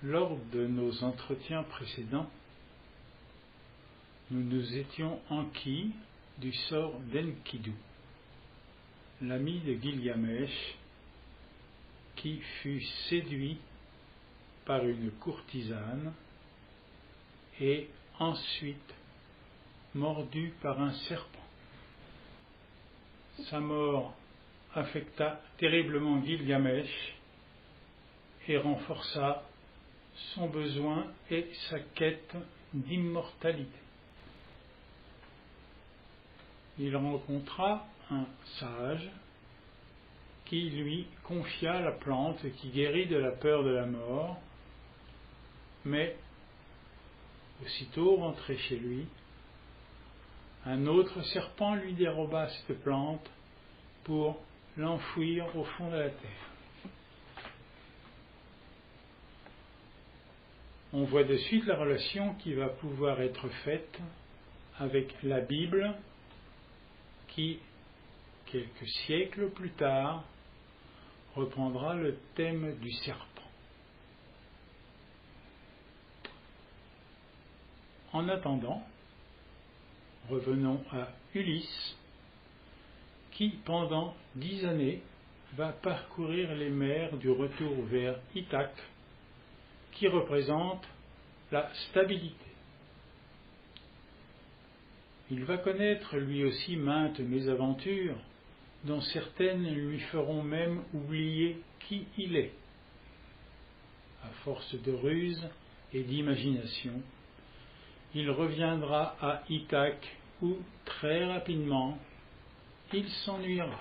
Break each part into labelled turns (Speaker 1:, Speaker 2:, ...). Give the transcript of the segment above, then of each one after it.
Speaker 1: Lors de nos entretiens précédents, nous nous étions enquis du sort d'Enkidu, l'ami de Gilgamesh, qui fut séduit par une courtisane et ensuite mordu par un serpent. Sa mort affecta terriblement Gilgamesh et renforça son besoin et sa quête d'immortalité. Il rencontra un sage qui lui confia la plante qui guérit de la peur de la mort, mais aussitôt rentré chez lui, un autre serpent lui déroba cette plante pour l'enfouir au fond de la terre. On voit de suite la relation qui va pouvoir être faite avec la Bible qui, quelques siècles plus tard, reprendra le thème du serpent. En attendant, revenons à Ulysse, qui, pendant 10 années, va parcourir les mers du retour vers Ithaque, qui représente la stabilité. Il va connaître lui aussi maintes mésaventures, dont certaines lui feront même oublier qui il est. À force de ruse et d'imagination, il reviendra à Ithaque où, très rapidement, il s'ennuiera.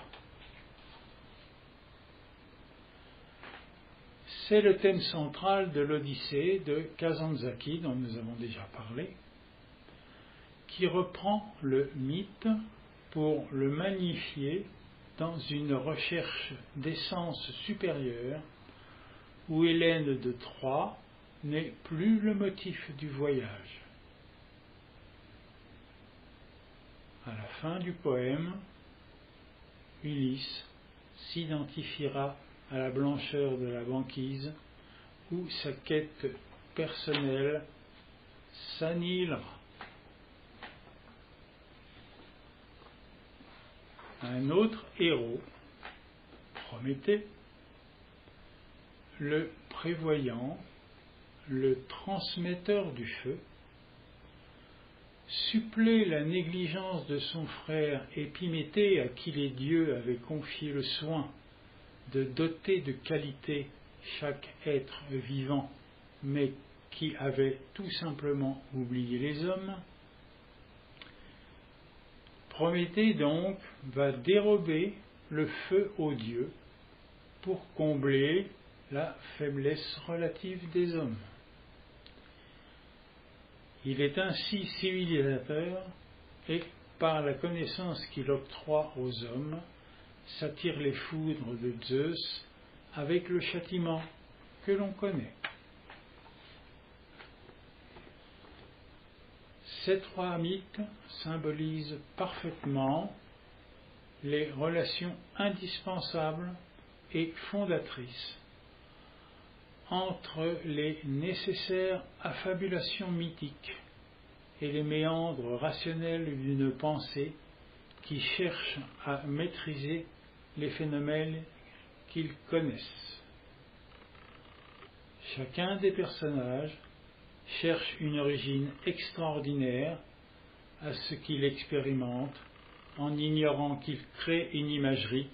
Speaker 1: C'est le thème central de l'Odyssée de Kazantzakis, dont nous avons déjà parlé, qui reprend le mythe pour le magnifier dans une recherche d'essence supérieure où Hélène de Troie n'est plus le motif du voyage. À la fin du poème, Ulysse s'identifiera à la blancheur de la banquise où sa quête personnelle s'annihilera. Un autre héros, Prométhée, le prévoyant, le transmetteur du feu, supplée la négligence de son frère Épiméthée, à qui les dieux avaient confié le soin de doter de qualité chaque être vivant, mais qui avait tout simplement oublié les hommes. Prométhée donc va dérober le feu aux dieux pour combler la faiblesse relative des hommes. Il est ainsi civilisateur et, par la connaissance qu'il octroie aux hommes, s'attire les foudres de Zeus avec le châtiment que l'on connaît. Ces trois mythes symbolisent parfaitement les relations indispensables et fondatrices entre les nécessaires affabulations mythiques et les méandres rationnels d'une pensée qui cherche à maîtriser les phénomènes qu'ils connaissent. Chacun des personnages cherche une origine extraordinaire à ce qu'il expérimente en ignorant qu'il crée une imagerie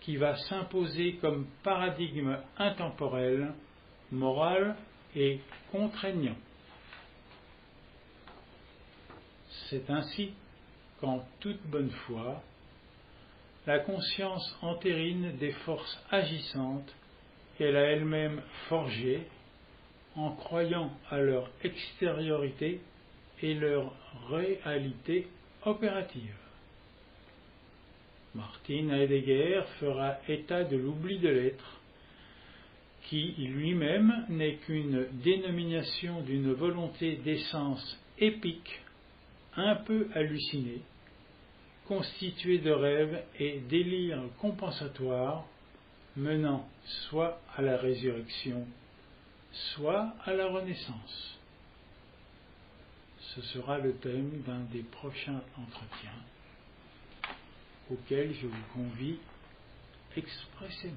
Speaker 1: qui va s'imposer comme paradigme intemporel, moral et contraignant. C'est ainsi qu'en toute bonne foi, la conscience entérine des forces agissantes qu'elle a elle-même forgées en croyant à leur extériorité et leur réalité opérative. Martin Heidegger fera état de l'oubli de l'être, qui lui-même n'est qu'une dénomination d'une volonté d'essence épique, un peu hallucinée, constituée de rêves et délires compensatoires, menant soit à la résurrection, soit à la Renaissance. Ce sera le thème d'un des prochains entretiens auquel je vous convie expressément.